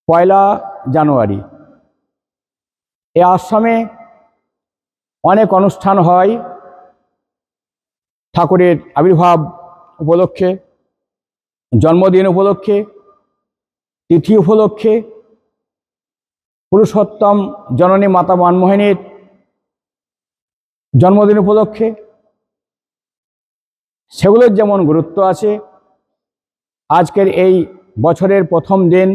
পয়লা জানুয়ারি এই আশ্রমে অনেক অনুষ্ঠান হয় ঠাকুরের আবির্ভাব উপলক্ষে, জন্মদিন উপলক্ষে, তিথি উপলক্ষে, পুরুষোত্তম জননী মাতা মনমোহিনীর জন্মদিন উপলক্ষে। সেগুলোর যেমন গুরুত্ব আছে, আজকের এই বছরের প্রথম দিন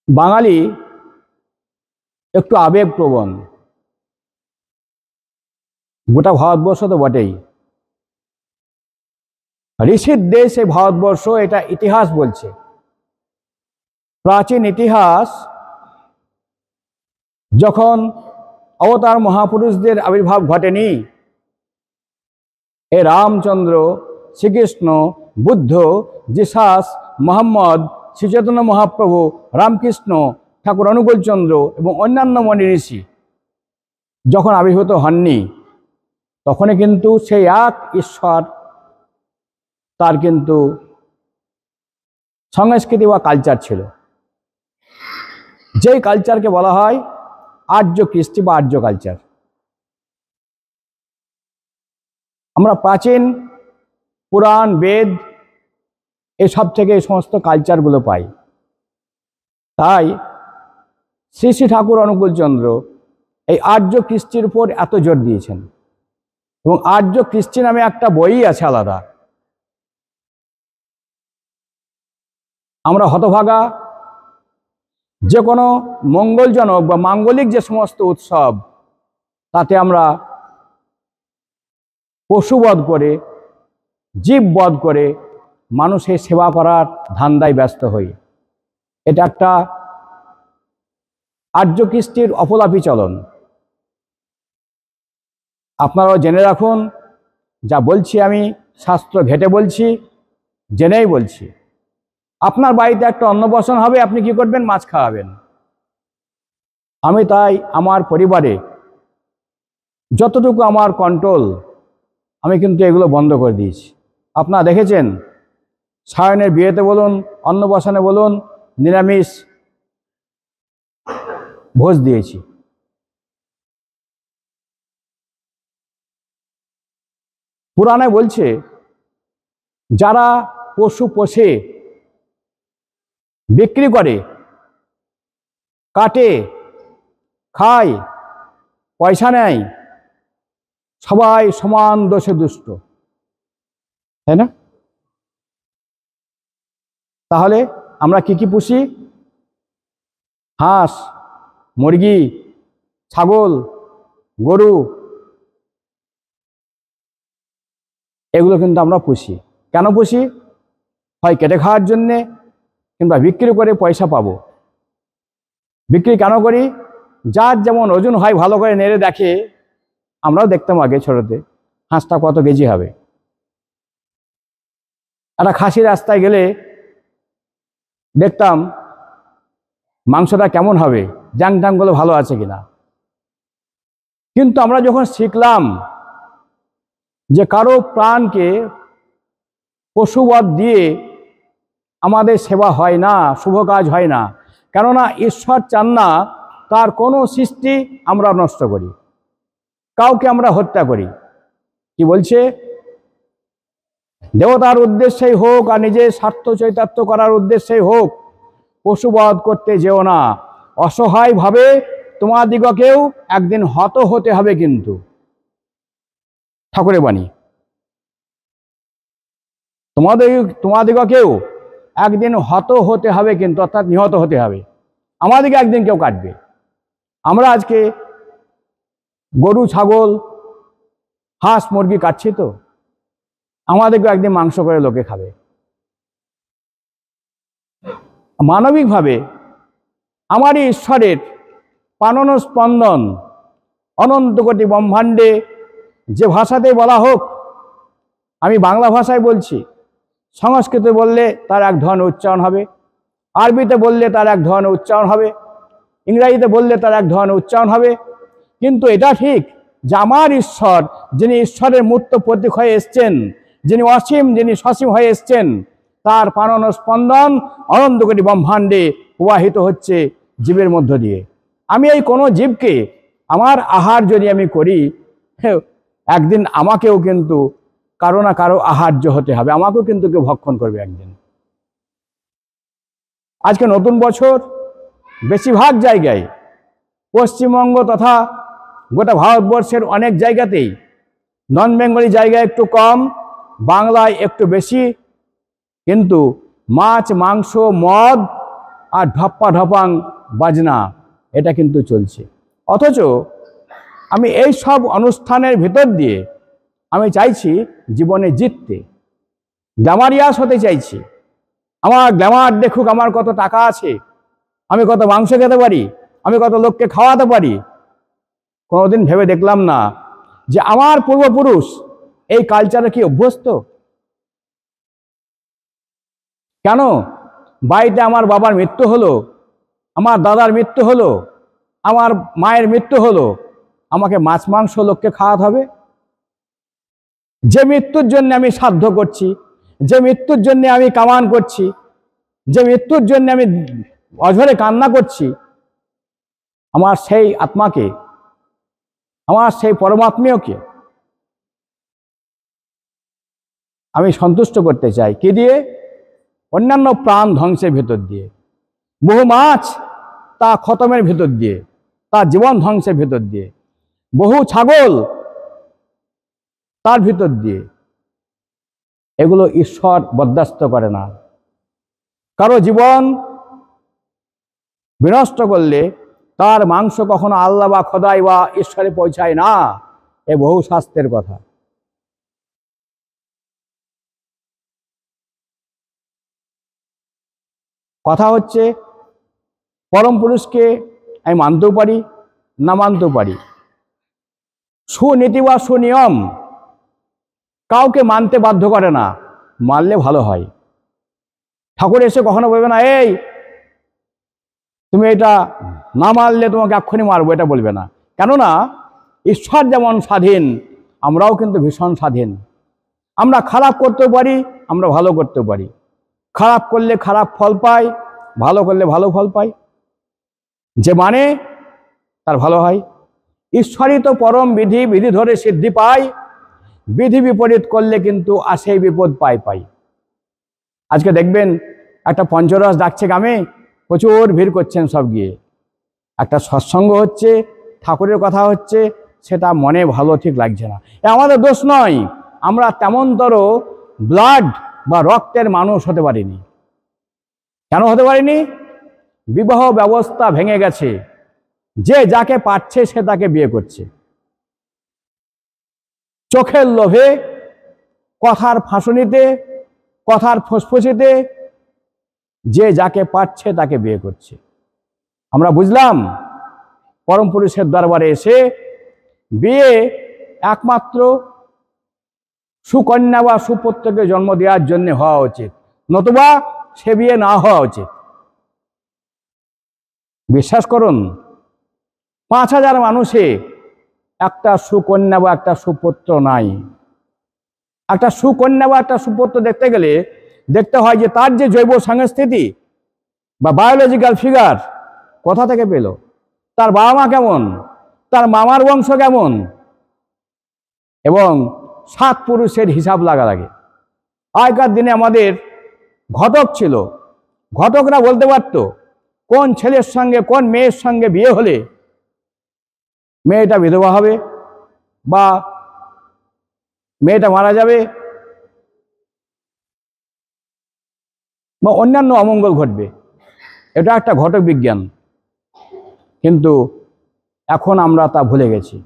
বাঙালি একটু আবেগপ্রবণ, গোটা ভারতবর্ষ তো বটেই, ঋষির দেশ এই ভারতবর্ষ, এটা ইতিহাস বলছে। প্রাচীন ইতিহাস যখন অবতার মহাপুরুষদের আবির্ভাব ঘটেনি, এ রামচন্দ্র, শ্রীকৃষ্ণ, বুদ্ধ, জিসাস, মোহাম্মদ, শ্রীচৈতন্য মহাপ্রভু, রামকৃষ্ণ, ঠাকুর অনুকূলচন্দ্র এবং অন্যান্য মনি ঋষি যখন আবির্ভূত হননি, তখনই কিন্তু সেই এক ঈশ্বর, তার কিন্তু সংস্কৃতি বা কালচার ছিল, যেই কালচারকে বলা হয় আর্য কৃষ্টি বা আর্য কালচার। আমরা প্রাচীন পুরাণ, বেদ এসব থেকে এই সমস্ত কালচারগুলো পাই। তাই শ্রী শ্রী ঠাকুর অনুকূলচন্দ্র এই আর্য কৃষ্টির উপর এত জোর দিয়েছেন, এবং আর্য কৃষ্টি নামে একটা বই আছে আলাদা। আমরা হতভাগা যে কোনো মঙ্গলজনক বা মাঙ্গলিক যে সমস্ত উৎসব, তাতে আমরা পশুবধ করে, জীববধ করে মানুষের সেবা করার ধান্দায় ব্যস্ত হই। এটা একটা আর্য কৃষ্টির অপলাপী চলন। আপনারাও জেনে রাখুন, যা বলছি আমি শাস্ত্র ঘেঁটে বলছি, জেনেই বলছি। আপনার বাড়িতে একটা অন্নপ্রাশন হবে, আপনি কি করবেন? মাছ খাওয়াবেন। আমি তাই আমার পরিবারে যতটুকু আমার কন্ট্রোল, আমি কিন্তু এগুলো বন্ধ করে দিয়েছি। আপনারা দেখেছেন, সায়নের বিয়েতে বলুন, অন্নপ্রাশনে বলুন, নিরামিষ ভোজ দিয়েছি। পুরাণে বলছে, যারা পশু পোষে, বিক্রি করে, কাটে, খায়, পয়সা নেয়, সবাই সমান দোষে দুষ্ট, তাই না? তাহলে আমরা কি কি পুষি? হাঁস, মুরগি, ছাগল, গরু, এগুলো কিন্তু আমরা পুষি। কেন পুষি? হয় কেটে খাওয়ার জন্যে, কিংবা বিক্রি করে পয়সা পাবো। বিক্রি কেন করি? যার যেমন ওজন হয় ভালো করে নেড়ে দেখে। আমরাও দেখতাম আগে ছোটতে, হাঁসটা কত কেজি হবে। একটা খাসি রাস্তায় গেলে দেখতাম মাংসটা কেমন হবে, জাং টাংগুলো ভালো আছে কিনা। কিন্তু আমরা যখন শিখলাম যে কারো প্রাণকে পশুবধ দিয়ে আমাদের সেবা হয় না, শুভ কাজ হয় না, কেননা ঈশ্বর চান না তার কোনো সৃষ্টি আমরা নষ্ট করি, কাউকে আমরা হত্যা করি। কি বলছে? দেবতার উদ্দেশ্যেই হোক আর নিজের স্বার্থ চৈতার্থ করার উদ্দেশ্যেই হোক, পশুবধ করতে যেও না। অসহায়ভাবে তোমাদিগকেও একদিন হত হতে হবে। কিন্তু ঠাকুরের বাণী, তোমাদিগকেও একদিন হত হতে হবে, কিন্তু অর্থাৎ নিহত হতে হবে। আমাদেরকে একদিন কেউ কাটবে। আমরা আজকে গরু, ছাগল, হাঁস, মুরগি কাটছি, তো আমাদেরকে একদিন মাংস করে লোকে খাবে। মানবিকভাবে আমারই ঈশ্বরের পানন স্পন্দন অনন্ত কোটি ব্রহ্মাণ্ডে যে ভাষাতে বলা হোক, আমি বাংলা ভাষায় বলছি, সংস্কৃতে বললে তার এক ধরনের উচ্চারণ হবে, আরবিতে বললে তার এক ধরনের উচ্চারণ হবে, ইংরাজিতে বললে তার এক ধরনের উচ্চারণ হবে। কিন্তু এটা ঠিক যে আমার ঈশ্বর, যিনি ঈশ্বরের মূর্ত প্রতীক হয়ে এসছেন, যিনি অসীম, যিনি সসীম হয়ে এসছেন, তার প্রাণন স্পন্দন অনন্ত কোটি ব্রহ্মাণ্ডে প্রবাহিত হচ্ছে জীবের মধ্য দিয়ে। আমি এই কোনো জীবকে আমার আহার যদি আমি করি, একদিন আমাকেও কিন্তু কারো না কারো আহার্য হতে হবে, আমাকেও কিন্তু কেউ ভক্ষণ করবে একদিন। আজকে নতুন বছর বেশিরভাগ জায়গায়, পশ্চিমবঙ্গ তথা গোটা ভারতবর্ষের অনেক জায়গাতেই, নন বেঙ্গলি জায়গায় একটু কম, বাংলায় একটু বেশি, কিন্তু মাছ মাংস মদ আর ঢপ্পা ঢপাং বাজনা এটা কিন্তু চলছে। অথচ আমি এই সব অনুষ্ঠানের ভিতর দিয়ে আমি চাইছি জীবনে জিততে, গ্ল্যামারিয়াস হতে চাইছি। আমার গ্ল্যামার দেখুক, আমার কত টাকা আছে, আমি কত মাংস খেতে পারি, আমি কত লোককে খাওয়াতে পারি। কোনোদিন ভেবে দেখলাম না যে আমার পূর্বপুরুষ এই কালচারে কি অভ্যস্ত? কেন বাড়িতে আমার বাবার মৃত্যু হলো, আমার দাদার মৃত্যু হলো, আমার মায়ের মৃত্যু হলো, আমাকে মাছ মাংস লোককে খাওয়াতে হবে? যে মৃত্যুর জন্য আমি সাধ্য করছি, যে মৃত্যুর জন্য আমি কামান করছি, যে মৃত্যুর জন্য আমি অঝরে কান্না করছি, আমার সেই আত্মাকে, আমার সেই পরমাত্মীয়কে আমি সন্তুষ্ট করতে চাই। কি দিয়ে? অন্যান্য প্রাণ ধ্বংসের ভিতর দিয়ে, বহু মাছ তা খতমের ভিতর দিয়ে, তার জীবন ধ্বংসের ভিতর দিয়ে, বহু ছাগল তার ভিতর দিয়ে। এগুলো ঈশ্বর বরদাস্ত করে না। কারো জীবন বিনষ্ট করলে তার মাংস কখনো আল্লাহ বা খোদাই বা ঈশ্বরে পৌঁছায় না। এ বহু শাস্ত্রের কথা। কথা হচ্ছে পরম পুরুষকে আমি মানতেও পারি, না মানতেও পারি। সুনীতি বা সুনিয়ম কাউকে মানতে বাধ্য করে না, মানলে ভালো হয়। ঠাকুর এসে কখনো বলবে না এই তুমি এটা না মানলে তোমাকে এক্ষুনি মারবো, এটা বলবে না। কেননা ঈশ্বর যেমন স্বাধীন, আমরাও কিন্তু ভীষণ স্বাধীন। আমরা খারাপ করতেও পারি, আমরা ভালো করতেও পারি। খারাপ করলে খারাপ ফল পাই, ভালো করলে ভালো ফল পাই। যে মানে তার ভালো হয়। ঈশ্বরই তো পরম বিধি, বিধি ধরে সিদ্ধি পায়। বিধি বিপরীত করলে কিন্তু আসেই বিপদ পাই। আজকে দেখবেন একটা পঞ্চরস ডাকছে গ্রামে, প্রচুর ভিড় করছেন সব গিয়ে। একটা সৎসঙ্গ হচ্ছে, ঠাকুরের কথা হচ্ছে, সেটা মনে ভালো ঠিক লাগছে না। এ আমাদের দোষ নয়, আমরা তেমনতর ব্লাড বা রক্তের মানুষ হতে পারিনি। কেন হতে পারিনি? বিবাহ ব্যবস্থা ভেঙে গেছে। যে যাকে পাচ্ছে সে তাকে বিয়ে করছে। চোখের লোভে, কথার ফাঁসুনিতে, কথার ফুসফুসিতে যে যাকে পাচ্ছে তাকে বিয়ে করছে। আমরা বুঝলাম পরম পুরুষের দরবারে এসে বিয়ে একমাত্র সুকন্যা বা সুপুত্রকে জন্ম দেওয়ার জন্য হওয়া উচিত, নতুবা সে বিয়ে না হওয়া উচিত। বিশ্বাস করুন, ৫,০০০ মানুষে একটা সুকন্যা বা একটা সুপুত্র নাই। একটা সুকন্যা বা একটা সুপুত্র দেখতে গেলে দেখতে হয় যে তার যে জৈব সংস্থিতি বা বায়োলজিক্যাল ফিগার কোথা থেকে পেল, তার বাবা মা কেমন, তার মামার বংশ কেমন, এবং ৭ পুরুষের হিসাব লাগা লাগে। আগেকার দিনে আমাদের ঘটক ছিল, ঘটকরা বলতে পারত কোন ছেলের সঙ্গে কোন মেয়ের সঙ্গে বিয়ে হলে মেয়েটা বিধবা হবে বা মেয়েটা মারা যাবে বা অন্যান্য অমঙ্গল ঘটবে। এটা একটা ঘটক বিজ্ঞান। কিন্তু এখন আমরা তা ভুলে গেছি।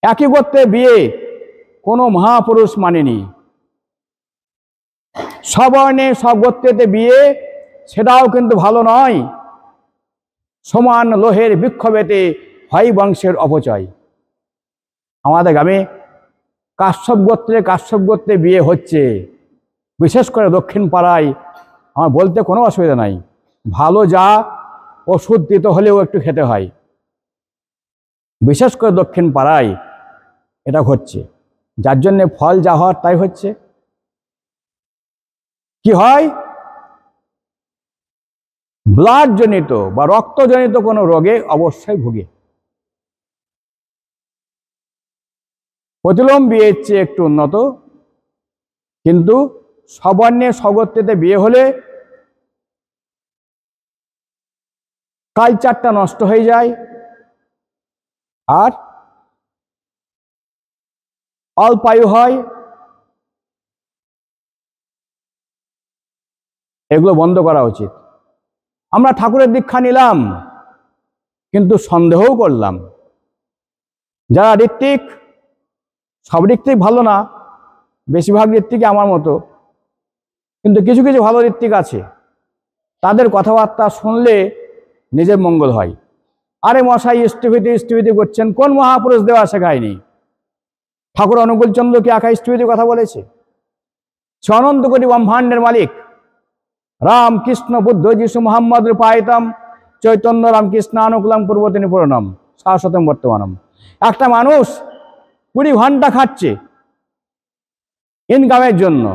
একই গোত্রে বিয়ে কোনো মহাপুরুষ মানেনি। সবর্ণে সব গোত্রেতে বিয়ে, সেটাও কিন্তু ভালো নয়। সমান লোহের বিক্ষোভেতে হয় বংশের অপচয়। আমাদের গ্রামে কাশ্যপ গোত্রে বিয়ে হচ্ছে, বিশেষ করে দক্ষিণ পাড়ায়। আমার বলতে কোনো অসুবিধা নাই, ভালো যা ওষুধ দিতে হলেও একটু খেতে হয়। বিশেষ করে দক্ষিণ পাড়ায় এটা হচ্ছে, যার জন্যে ফল যা হওয়ার তাই হচ্ছে। কি হয়, ব্লাড জনিত বা রক্তজনিত কোনো রোগে অবশ্যই ভুগে। প্রতিলোম বিয়ের চেয়ে একটু উন্নত, কিন্তু সবর্ণে স্বগোত্রীতে বিয়ে হলে কালচারটা নষ্ট হয়ে যায়, আর অল্পায়ু হয়। এগুলো বন্ধ করা উচিত। আমরা ঠাকুরের দীক্ষা নিলাম, কিন্তু সন্দেহও করলাম। যারা ঋত্বিক, সব ঋত্বিক ভালো না, বেশিরভাগ ঋত্বিক আমার মতো, কিন্তু কিছু কিছু ভালো ঋত্বিক আছে, তাদের কথাবার্তা শুনলে নিজের মঙ্গল হয়। আরে মশাই স্তুতি করছেন, কোন মহাপুরুষ দেওয়া শেখায়নি? ঠাকুর অনুকূল চন্দ্র কি একা স্তুতি কথা বলেছে? সে অনন্ত কোটি ব্রহ্মাণ্ডের মালিক। রাম কৃষ্ণ বুদ্ধ যিশু মোহাম্মদ রূপায়তম চৈতন্য রামকৃষ্ণ অনুকূলম পূর্বতিনি পুরনম শাশ্বতম বর্তমানম। একটা মানুষ 20 ঘন্টা খাচ্ছে ইনকামের জন্য,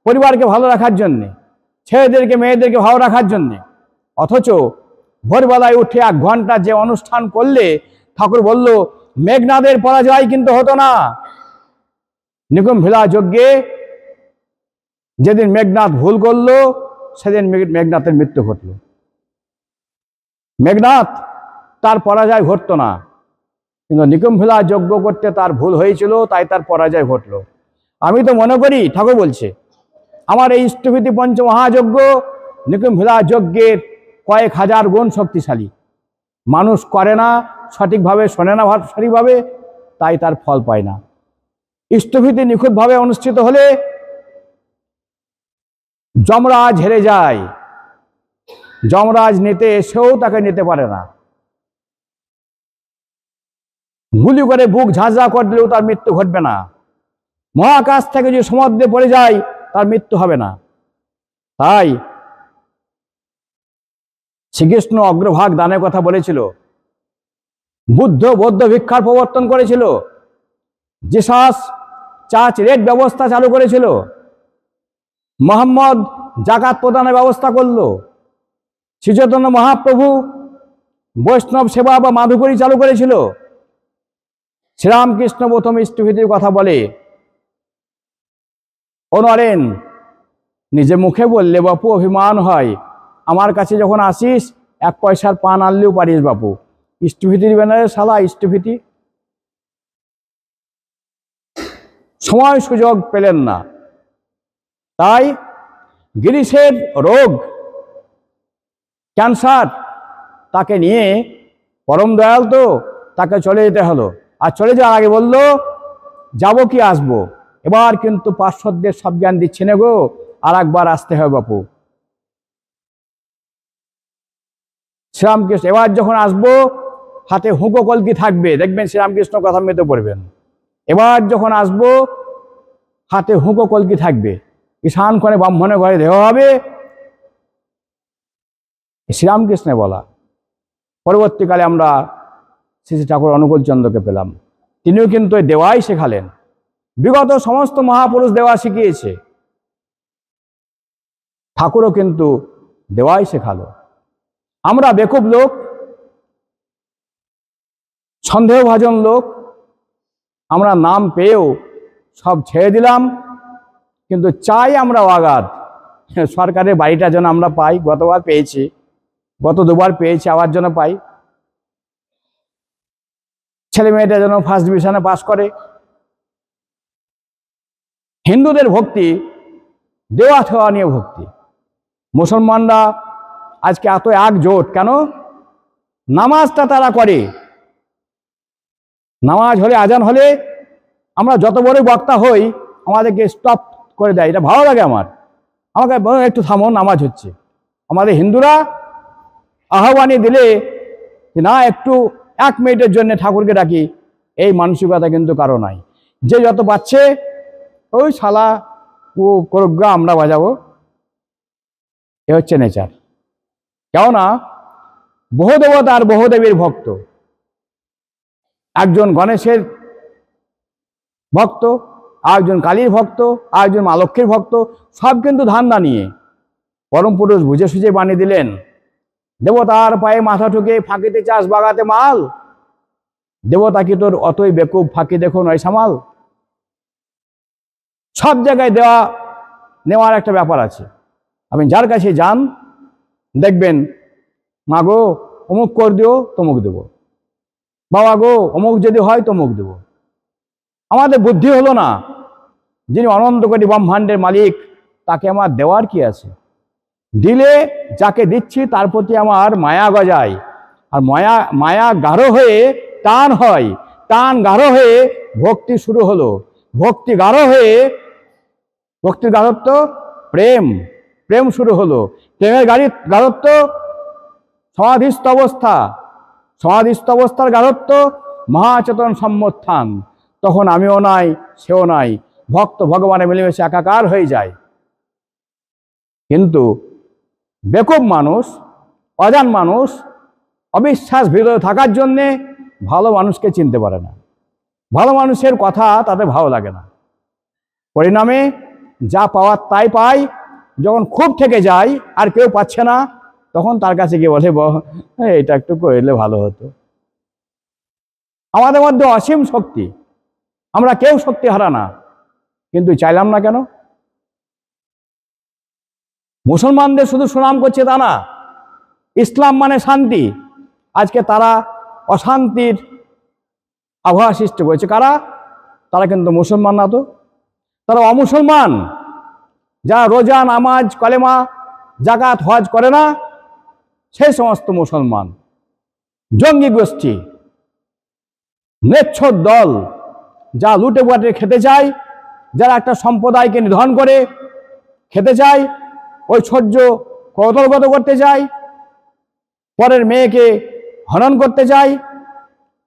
পরিবারকে ভালো রাখার জন্যে, ছেলেদেরকে মেয়েদেরকে ভালো রাখার জন্যে, অথচ ভোরবেলায় উঠে 1 ঘন্টা যে অনুষ্ঠান করলে ঠাকুর বলল মেঘনাদের পরাজয় কিন্তু হতো না। নিকুম্ভিলা যজ্ঞে যেদিন মেঘনাদ ভুল করলো সেদিন মেঘনাথের মৃত্যু ঘটল। মেঘনাথ তার পরাজয় ঘটতো না, কিন্তু নিকুম্ভিলা যজ্ঞ করতে তার ভুল হয়েছিল, তাই তার পরাজয় ঘটল। আমি তো মনে করি ঠাকুর বলছে আমার এই ইষ্টভীতি পঞ্চমহাযজ্ঞ নিকুম্ভিলা যজ্ঞের কয়েক হাজার গুণ শক্তিশালী। মানুষ করে না সঠিকভাবে, শোনে না সঠিকভাবে, তাই তার ফল পায় না। ইষ্টভীতি নিখুঁতভাবে অনুষ্ঠিত হলে যমরাজ হেরে যায়, যমরাজ নিতে এসেও তাকে নিতে পারে না। গুলি করে বুক ঝাঁঝরা করে দিলেও তার মৃত্যু ঘটবে না। মহাকাশ থেকে যদি সমুদ্রে পড়ে যায় তার মৃত্যু হবে না। তাই শ্রীকৃষ্ণ অগ্রভাগ দানের কথা বলেছিল, বুদ্ধ বৌদ্ধ ভিক্ষার প্রবর্তন করেছিল, জিসাস চার্চ রেট ব্যবস্থা চালু করেছিল, মোহাম্মদ জাকাত প্রদানের ব্যবস্থা করলো, শ্রীচৈতন্য মহাপ্রভু বৈষ্ণব সেবা বা মাধুকরী চালু করেছিল। শ্রীরামকৃষ্ণ প্রথম ইষ্টভীতির কথা বলে, ও নরেন, নিজে মুখে বললে বাপু অভিমান হয়, আমার কাছে যখন আসিস 1 পয়সার পান আনলেও পারিস বাপু, ইষ্টভীতির ব্যানারে শালা ইষ্টভীতি। সময় সুযোগ পেলেন না, তাই গিরিশের রোগ ক্যান্সার, তাকে নিয়ে পরম দয়াল তো তাকে চলে যেতে হলো। আর চলে যাওয়ার আগে বলল যাবো কি আসবো, এবার কিন্তু পার্শ্বদের সব জ্ঞান দিচ্ছে না গো, আর একবার আসতে হবে বাপু। শ্রীরামকৃষ্ণ এবার যখন আসবো হাতে হুঁকো কলকি থাকবে, দেখবেন শ্রীরামকৃষ্ণ কথা মেতে পড়বেন। এবার যখন আসবো হাতে হুঁকো কলকি থাকবে, ঈশান করে ব্রাহ্মণের ঘরে দেওয়া হবে। শ্রীরামকৃষ্ণে বলা। পরবর্তীকালে আমরা শ্রী শ্রী ঠাকুর অনুকূল চন্দ্রকে পেলাম, তিনিও কিন্তু দেওয়াই শেখালেন। বিগত সমস্ত মহাপুরুষ দেওয়া শিখিয়েছে, ঠাকুরও কিন্তু দেওয়াই শেখালো। আমরা বেকুব লোক, সন্দেহভাজন লোক, আমরা নাম পেয়েও সব ছেড়ে দিলাম, কিন্তু চাই আমরা অগাধ সরকারের বাড়িটা যেন আমরা পাই। গতবার পেয়েছি, গত 2 বার পেয়েছি, আবার যেন পাই। ছেলে মেয়েটা যেন ফার্স্ট ডিভিশনে পাস করে। হিন্দুদের ভক্তি দেওয়া ঠেওয়া নিয়ে ভক্তি। মুসলমানরা আজকে এত একজোট কেন? নামাজটা তারা করে, নামাজ হলে আজান হলে আমরা যত বড় বক্তা হই আমাদেরকে স্টপ করে দেয়। এটা ভালো লাগে আমার, আমাকে একটু থামো, নামাজ হচ্ছে। আমাদের হিন্দুরা আহ্বানী দিলে না একটু 1 মিনিটের জন্য ঠাকুরকে ডাকি, এই মানসিকতা কিন্তু কারো নাই। যে যত পাচ্ছে ওই শালা ও করুগা, আমরা বাজাবো, এ হচ্ছে নেচার। কেননা বহুদেবতা আর বহুদেবীর ভক্ত। একজন গণেশের ভক্ত, আরেকজন কালীর ভক্ত, আরেকজন মা লক্ষ্মীর ভক্ত, সব কিন্তু ধান্দা নিয়ে। পরম পুরুষ বুঝে সুঝে বানিয়ে দিলেন, দেবতার পায়ে মাথা ঠুকে ফাঁকিতে চাষ বাগাতে মাল, দেবতা কি তোর অতই বেকুব, ফাঁকি দেখো নয় সামাল। সব জায়গায় দেওয়া নেওয়ার একটা ব্যাপার আছে। আপনি যার কাছে যান দেখবেন, মা গো অমুক কর দিও, তমুক দেব, বাবা গো অমুক যদি হয় তমুক দেব। আমাদের বুদ্ধি হলো না, যিনি অনন্ত কোটি ব্রহ্মাণ্ডের মালিক তাকে আমার দেওয়ার কি আছে? দিলে যাকে দিচ্ছি তার প্রতি আমার মায়া গজায়, আর মায়া গাঢ় হয়ে টান হয়, টান গাঢ় হয়ে ভক্তি শুরু হলো, ভক্তি গাঢ় হয়ে, ভক্তির গাঢ়ত্ব প্রেম, প্রেম শুরু হলো, প্রেমের গাঢ়ত্ব সমাধিস্থ অবস্থা, সমাধিস্থ অবস্থার গাঢ়ত্ব মহাচেতন সম্মোত্থান। তখন আমিও নাই সেও নাই, ভক্ত ভগবানে মিলেমিশে একাকার হয়ে যায়। কিন্তু বেকুব মানুষ, অজান মানুষ, অবিশ্বাস ভিতরে থাকার জন্যে ভালো মানুষকে চিনতে পারে না, ভালো মানুষের কথা তাদের ভালো লাগে না। পরিণামে যা পাওয়ার তাই পায়। যখন খুব থেকে যায় আর কেউ পাচ্ছে না, তখন তার কাছে গিয়ে বলে এটা একটু করলে ভালো হতো। আমাদের মধ্যে অসীম শক্তি, আমরা কেউ শক্তি হারা না, কিন্তু চাইলাম না কেন? মুসলমানদের শুধু সুনাম করছে তা না, ইসলাম মানে শান্তি। আজকে তারা অশান্তির আবহাওয়া সৃষ্টি করেছে। কারা? তারা কিন্তু মুসলমান না, তো তারা অমুসলমান। যারা রোজা, নামাজ, কলেমা, জাকাত, হজ করে না, সেই সমস্ত মুসলমান। জঙ্গি গোষ্ঠী, নেচ্ছর দল, যা লুটে পুটে খেতে চায়, যারা একটা সম্প্রদায়কে নিধন করে খেতে চায়, ঐশ্বর্য কৌতলগত করতে চায়, পরের মেয়েকে হনন করতে চায়,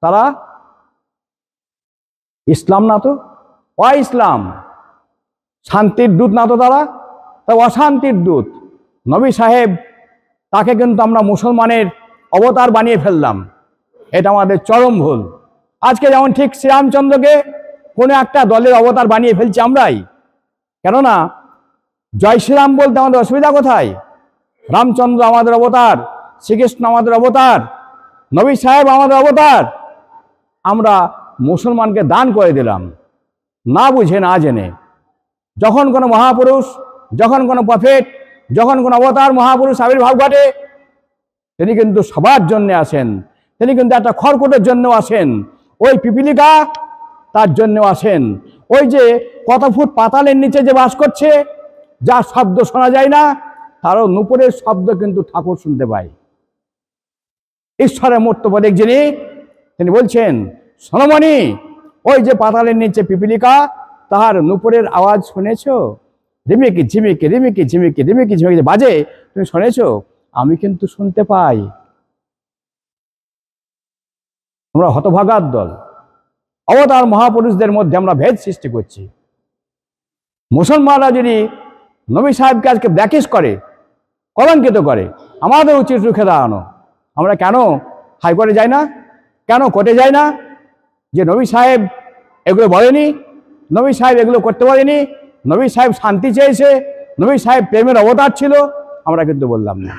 তারা ইসলাম না তো, ইসলাম শান্তির দূত না তো, তারা অশান্তির দূত। নবী সাহেব তাকে কিন্তু আমরা মুসলমানের অবতার বানিয়ে ফেললাম, এটা আমাদের চরম ভুল। আজকে যেমন ঠিক শ্রীরামচন্দ্রকে কোনো একটা দলের অবতার বানিয়ে ফেলছি আমরাই। কেননা জয় শ্রীরাম বলতে আমাদের অসুবিধা কোথায়? রামচন্দ্র আমাদের অবতার, শ্রীকৃষ্ণ আমাদের অবতার, নবী সাহেব আমাদের অবতার। আমরা মুসলমানকে দান করে দিলাম, না বুঝে না জেনে। যখন কোনো মহাপুরুষ, যখন কোনো প্রফেট, যখন কোনো অবতার মহাপুরুষ আবির্ভাব ঘটে, তিনি কিন্তু সবার জন্যে আসেন, তিনি কিন্তু একটা খড়কুটোর জন্যও আসেন, ওই পিপিলিকা তার জন্যও আসেন, ওই যে কত ফুট পাতালের নিচে যে বাস করছে, যার শব্দ শোনা যায় না, তারও নুপুরের শব্দ কিন্তু ঠাকুর শুনতে পায়। ঈশ্বরের মূর্ত প্রতীক যিনি, তিনি বলছেন, সোনমণি, ওই যে পাতালের নিচে পিপিলিকা, তাহার নুপুরের আওয়াজ শুনেছ? রিমিকি ঝিমিকি রিমিকি ঝিমিকি রিমিকি ঝিমিকি বাজে, তুমি শুনেছ? আমি কিন্তু শুনতে পাই। আমরা হতভাগার দল, অবতার মহাপুরুষদের মধ্যে আমরা ভেদ সৃষ্টি করছি। মুসলমানরা যদি নবী সাহেবকে আজকে ব্ল্যাকিশ করে, কলঙ্কিত করে, আমাদের উচিত রুখে দাঁড়ানো। আমরা কেন হাইকোর্টে যাই না, কেন কোর্টে যাই না, যে নবী সাহেব এগুলো বলেনি, নবী সাহেব এগুলো করতে পারেনি, নবী সাহেব শান্তি চেয়েছে, নবী সাহেব প্রেমের অবতার ছিল, আমরা কিন্তু বললাম না।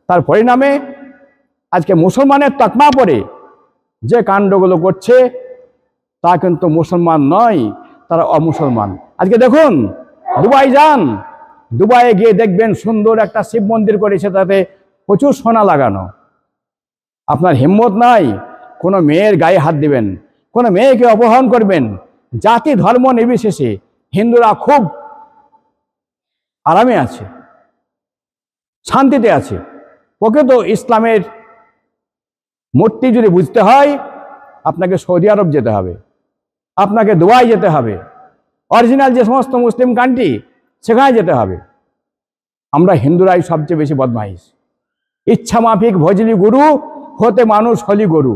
তার পরিণামে আজকে মুসলমানের তকমা পড়ে যে কাণ্ডগুলো করছে, তা কিন্তু মুসলমান নয়, তারা অমুসলমান। আজকে দেখুন, দুবাই যান, দুবাইয়ে গিয়ে দেখবেন সুন্দর একটা শিব মন্দির করেছে, তাতে প্রচুর সোনা লাগানো। আপনার হিম্মত নাই কোনো মেয়ের গায়ে হাত দিবেন, কোনো মেয়েকে অপহরণ করবেন। জাতি ধর্ম নির্বিশেষে হিন্দুরা খুব আরামে আছে, শান্তিতে আছে। প্রকৃত ইসলামের মূর্তি যদি বুঝতে হয়, আপনাকে সৌদি আরব যেতে হবে, আপনাকে দুবাই যেতে হবে, অরিজিনাল যে সমস্ত মুসলিম কান্ট্রি সেখানে যেতে হবে। আমরা হিন্দুরাই সবচেয়ে বেশি বদমাইশ। ইচ্ছা মাফিক ভজলি গুরু হতে মানুষ হলি গরু।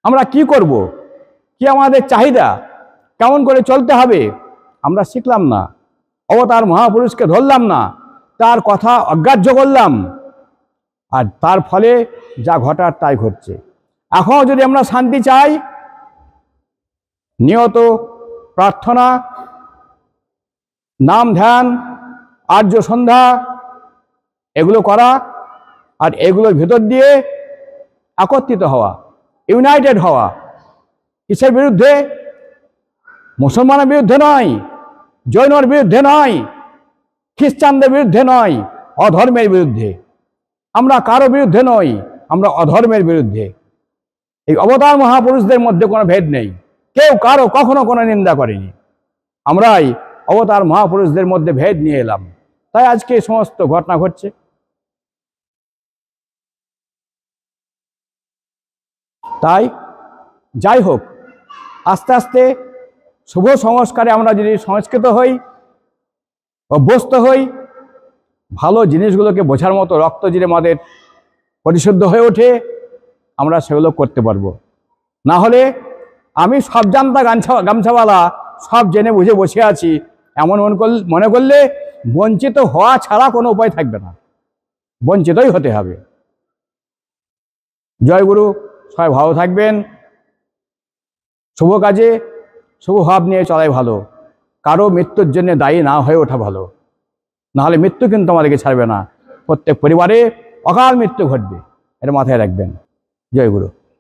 আমরা কি করব, কি আমাদের চাহিদা, কেমন করে চলতে হবে, আমরা শিখলাম না। অবতার মহাপুরুষকে ধরলাম না, তার কথা অগ্রাহ্য করলাম, আর তার ফলে যা ঘটার তাই ঘটছে। এখনও যদি আমরা শান্তি চাই, নিয়ত প্রার্থনা, নাম ধ্যান, আর্য সন্ধ্যা এগুলো করা, আর এগুলোর ভেতর দিয়ে একত্রিত হওয়া, ইউনাইটেড হওয়া। কিসের বিরুদ্ধে? মুসলমানের বিরুদ্ধে নয়, জৈনর বিরুদ্ধে নয়, খ্রিস্টানদের বিরুদ্ধে নয়, অধর্মের বিরুদ্ধে। আমরা কারো বিরুদ্ধে নই, আমরা অধর্মের বিরুদ্ধে। এই অবতার মহাপুরুষদের মধ্যে কোনো ভেদ নেই, কেউ কারো কখনো কোনো নিন্দা করেনি। আমরাই অবতার মহাপুরুষদের মধ্যে ভেদ নিয়ে এলাম, তাই আজকে এই সমস্ত ঘটনা ঘটছে। তাই যাই হোক, আস্তে আস্তে শুভ সংস্কারে আমরা যদি সংস্কৃত হই, অভ্যস্ত হই, ভালো জিনিসগুলোকে বোঝার মতো রক্ত যদি আমাদের পরিশুদ্ধ হয়ে ওঠে, আমরা সেগুলো করতে পারবো। না হলে আমি সব জানতা গামছাওয়ালা, সব জেনে বুঝে বসে আছি, এমন মনে করলে বঞ্চিত হওয়া ছাড়া কোনো উপায় থাকবে না, বঞ্চিতই হতে হবে। জয় গুরু, সবাই ভালো থাকবেন। শুভ কাজে শুভ ভাব নিয়ে চলাই ভালো, কারো মৃত্যুর জন্য দায়ী না হয়ে ওঠা ভালো। নাহলে মৃত্যু কিন্তু আমাদেরকে ছাড়বে না, প্রত্যেক পরিবারে অকাল মৃত্যু ঘটবে, এটা মাথায় রাখবেন। জয় গুরু।